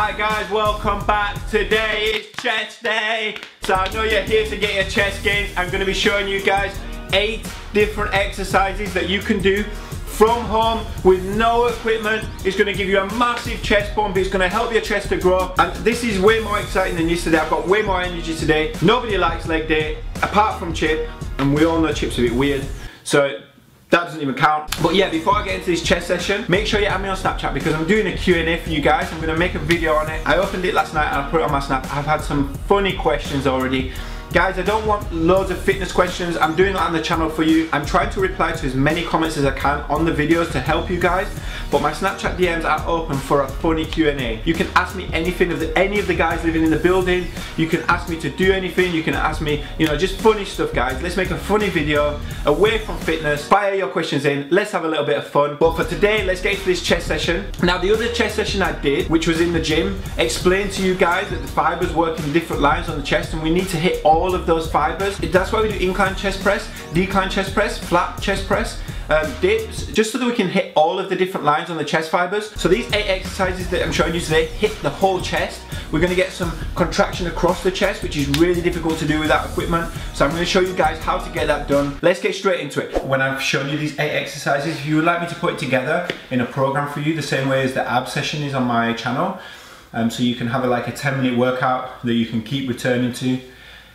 Hi guys, welcome back. Today is chest day. So I know you're here to get your chest gains. I'm going to be showing you guys 8 different exercises that you can do from home with no equipment. It's going to give you a massive chest pump. It's going to help your chest to grow. And this is way more exciting than yesterday. I've got way more energy today. Nobody likes leg day apart from Chip. And we all know Chip's a bit weird. So that doesn't even count. But yeah, before I get into this chest session, make sure you add me on Snapchat because I'm doing a Q&A for you guys. I'm going to make a video on it. I opened it last night and I put it on my Snap. I've had some funny questions already. Guys, I don't want loads of fitness questions. I'm doing that on the channel for you. I'm trying to reply to as many comments as I can on the videos to help you guys. But my Snapchat DMs are open for a funny Q&A. You can ask me anything of any of the guys living in the building. You can ask me to do anything. You can ask me, you know, just funny stuff, guys. Let's make a funny video away from fitness. Fire your questions in. Let's have a little bit of fun. But for today, let's get into this chest session. Now, the other chest session I did, which was in the gym, explained to you guys that the fibers work in different lines on the chest and we need to hit all of those fibers. That's why we do incline chest press, decline chest press, flat chest press, dips, just so that we can hit all of the different lines on the chest fibers. So these 8 exercises that I'm showing you today hit the whole chest. We're going to get some contraction across the chest, which is really difficult to do without equipment. So I'm going to show you guys how to get that done. Let's get straight into it. When I've shown you these 8 exercises, if you would like me to put it together in a program for you, the same way as the ab session is on my channel, so you can have like a 10-minute workout that you can keep returning to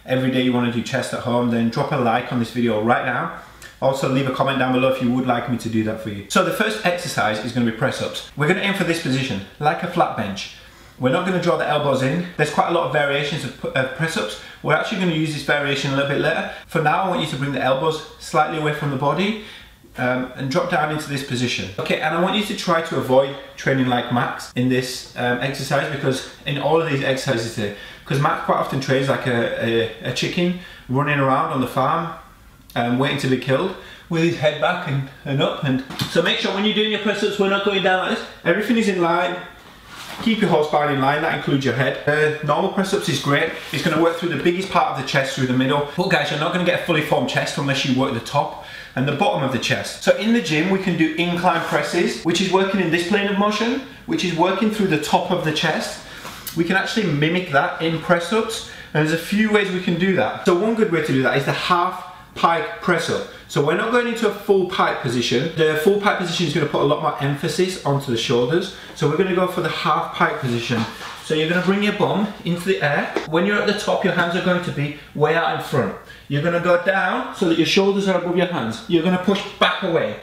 every day you want to do chest at home, then drop a like on this video right now. Also leave a comment down below if you would like me to do that for you. So the first exercise is going to be press ups. We're going to aim for this position, like a flat bench. We're not going to draw the elbows in. There's quite a lot of variations of press ups. We're actually going to use this variation a little bit later. For now, I want you to bring the elbows slightly away from the body and drop down into this position. Okay, and I want you to try to avoid training like Max in this exercise, because in all of these exercises here, because Max quite often trains like a chicken running around on the farm waiting to be killed with his head back and up. And so make sure when you're doing your press ups, we're not going down like this. Everything is in line. Keep your whole spine in line, that includes your head. Normal press ups is great. It's going to work through the biggest part of the chest, through the middle. But guys, you're not going to get a fully formed chest unless you work the top and the bottom of the chest. So in the gym, we can do incline presses, which is working in this plane of motion, which is working through the top of the chest. We can actually mimic that in press ups, and there's a few ways we can do that. So one good way to do that is the half pike press up. So we're not going into a full pike position. The full pike position is going to put a lot more emphasis onto the shoulders. So we're going to go for the half pike position. So you're going to bring your bum into the air. When you're at the top, your hands are going to be way out in front. You're going to go down so that your shoulders are above your hands. You're going to push back away.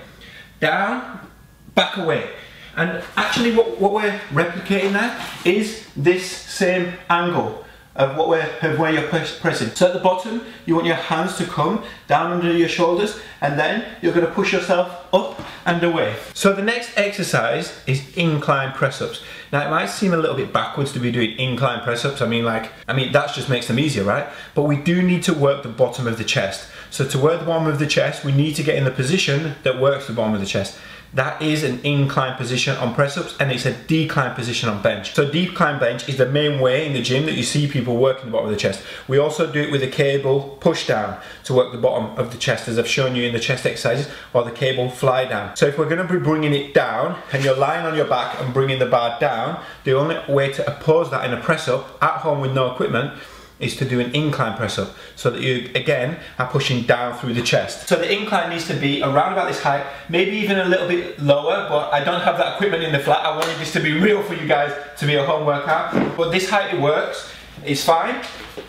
Down, back away. And actually what we're replicating there is this same angle of where you're pressing. So at the bottom, you want your hands to come down under your shoulders, and then you're going to push yourself up and away. So the next exercise is incline press ups. Now it might seem a little bit backwards to be doing incline press ups. I mean that just makes them easier, right? But we do need to work the bottom of the chest. So to work the bottom of the chest, we need to get in the position that works the bottom of the chest. That is an incline position on press ups, and it's a decline position on bench. So decline bench is the main way in the gym that you see people working the bottom of the chest. We also do it with a cable push down to work the bottom of the chest, as I've shown you in the chest exercises, or the cable fly down. So if we're going to be bringing it down and you're lying on your back and bringing the bar down, the only way to oppose that in a press up at home with no equipment is to do an incline press up, so that you again are pushing down through the chest. So the incline needs to be around about this height, maybe even a little bit lower, but I don't have that equipment in the flat. I wanted this to be real for you guys, to be a home workout. But this height it works, it's fine.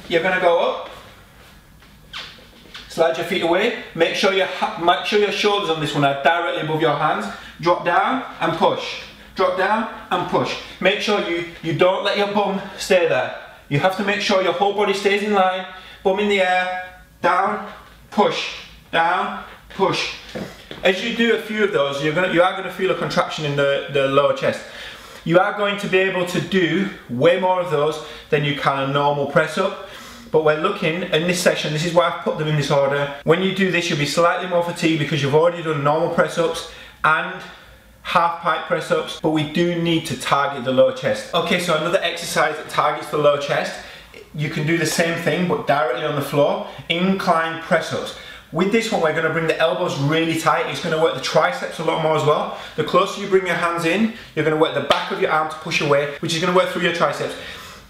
You're gonna go up, slide your feet away, make sure your shoulders on this one are directly above your hands. Drop down and push. Drop down and push. Make sure you don't let your bum stay there. You have to make sure your whole body stays in line, bum in the air, down, push, down, push. As you do a few of those, you are going to feel a contraction in the lower chest. You are going to be able to do way more of those than you can a normal press up. But we're looking in this session, this is why I've put them in this order. When you do this, you'll be slightly more fatigued because you've already done normal press ups and half pike press ups, but we do need to target the lower chest. Okay, so another exercise that targets the lower chest, you can do the same thing but directly on the floor, incline press ups. With this one, we're going to bring the elbows really tight. It's going to work the triceps a lot more as well. The closer you bring your hands in, you're going to work the back of your arm to push away, which is going to work through your triceps.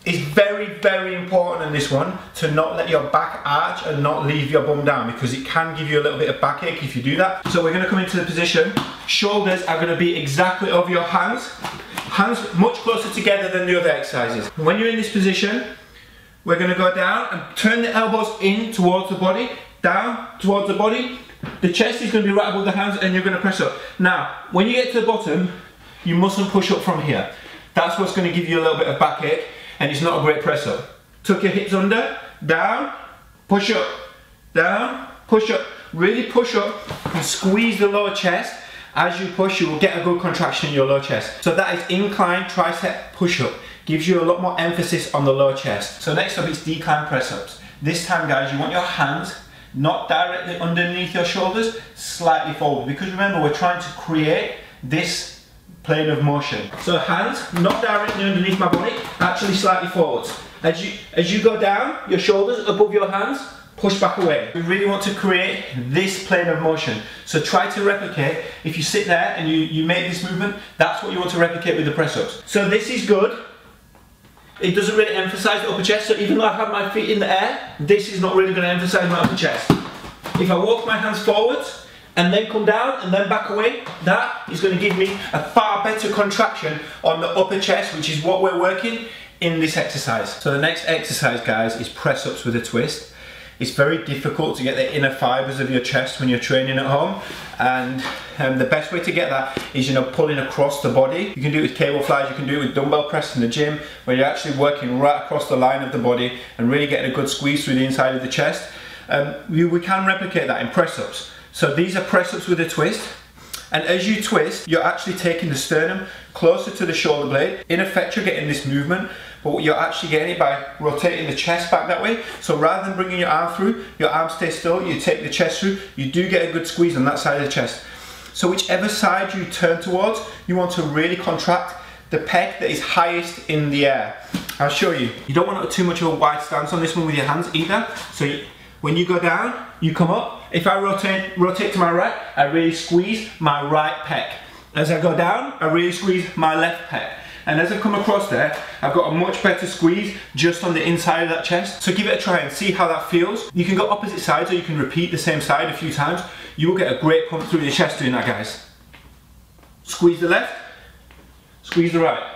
It's very, very important in this one to not let your back arch and not leave your bum down, because it can give you a little bit of backache if you do that. So we're going to come into the position. Shoulders are going to be exactly over your hands. Hands much closer together than the other exercises. When you're in this position, we're going to go down and turn the elbows in towards the body. Down towards the body, the chest is going to be right above the hands, and you're going to press up. Now, when you get to the bottom, you mustn't push up from here. That's what's going to give you a little bit of backache, and it's not a great press up. Tuck your hips under, down, push up, down, push up. Really push up and squeeze the lower chest. As you push, you will get a good contraction in your lower chest. So that is incline tricep push-up. Gives you a lot more emphasis on the lower chest. So next up is decline press ups. This time, guys, you want your hands not directly underneath your shoulders, slightly forward, because remember, we're trying to create this plane of motion. So hands not directly underneath my body, actually slightly forwards. As you go down, your shoulders above your hands, push back away. We really want to create this plane of motion. So try to replicate. If you sit there and you make this movement, that's what you want to replicate with the press ups. So this is good. It doesn't really emphasize the upper chest, so even though I have my feet in the air, this is not really going to emphasize my upper chest. If I walk my hands forwards and then come down and then back away, that is going to give me a far better contraction on the upper chest, which is what we're working in this exercise. So the next exercise, guys, is press ups with a twist. It's very difficult to get the inner fibers of your chest when you're training at home, and the best way to get that is, you know, pulling across the body. You can do it with cable flies, you can do it with dumbbell press in the gym, where you're actually working right across the line of the body and really getting a good squeeze through the inside of the chest. We can replicate that in press ups. So these are press ups with a twist, and as you twist, you're actually taking the sternum closer to the shoulder blade. In effect, you're getting this movement, but you're actually getting it by rotating the chest back that way. So rather than bringing your arm through, your arm stays still, you take the chest through, you do get a good squeeze on that side of the chest. So whichever side you turn towards, you want to really contract the pec that is highest in the air. I'll show you. You don't want too much of a wide stance on this one with your hands either. So when you go down, you come up. If I rotate to my right, I really squeeze my right pec. As I go down, I really squeeze my left pec. And as I come across there, I've got a much better squeeze just on the inside of that chest. So give it a try and see how that feels. You can go opposite sides, or you can repeat the same side a few times. You will get a great pump through your chest doing that, guys. Squeeze the left, squeeze the right,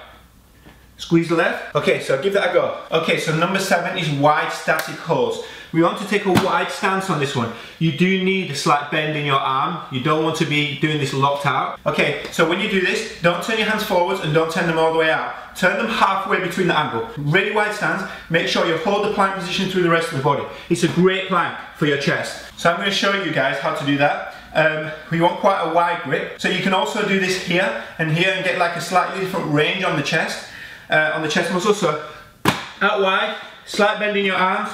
squeeze the left. Okay, so give that a go. Okay, so number 7 is wide static holds. We want to take a wide stance on this one. You do need a slight bend in your arm. You don't want to be doing this locked out. Okay, so when you do this, don't turn your hands forwards and don't turn them all the way out. Turn them halfway between the angle. Really wide stance. Make sure you hold the plank position through the rest of the body. It's a great plank for your chest. So I'm going to show you guys how to do that. We want quite a wide grip. So you can also do this here and get like a slightly different range on the chest muscle. So out wide, slight bend in your arms.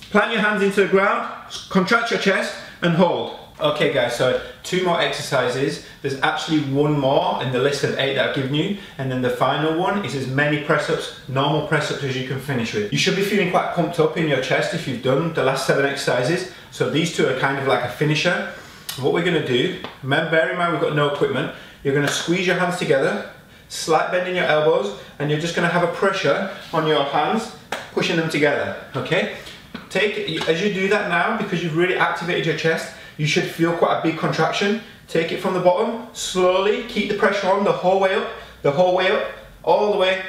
Plant your hands into the ground, contract your chest, and hold. Okay guys, so 2 more exercises. There's actually 1 more in the list of 8 that I've given you, and then the final one is as many press ups, normal press ups, as you can finish with. You should be feeling quite pumped up in your chest if you've done the last 7 exercises. So these 2 are kind of like a finisher. What we're going to do, bear in mind we've got no equipment, you're going to squeeze your hands together, slight bend in your elbows, and you're just going to have a pressure on your hands, pushing them together, okay? As you do that now, because you've really activated your chest, you should feel quite a big contraction. Take it from the bottom, slowly, keep the pressure on the whole way up, all the way,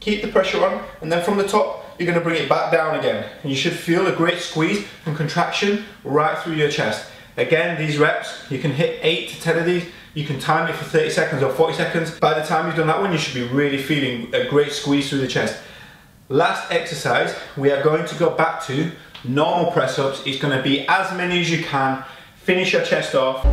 keep the pressure on, and then from the top, you're going to bring it back down again. And you should feel a great squeeze and contraction right through your chest. Again, these reps, you can hit 8 to 10 of these. You can time it for 30 seconds or 40 seconds. By the time you've done that one, you should be really feeling a great squeeze through the chest. Last exercise, we are going to go back to normal press ups. It's going to be as many as you can. Finish your chest off.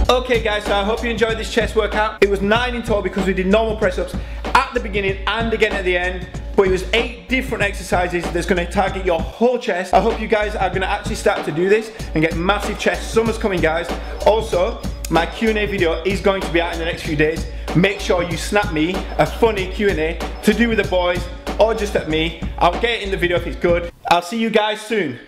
Okay guys, so I hope you enjoyed this chest workout. It was 9 in total because we did normal press ups at the beginning and again at the end. but it was 8 different exercises that's going to target your whole chest. I hope you guys are going to actually start to do this and get massive chest. Summer's coming, guys. Also, my Q&A video is going to be out in the next few days. Make sure you snap me a funny Q&A to do with the boys or just at me. I'll get it in the video if it's good. I'll see you guys soon.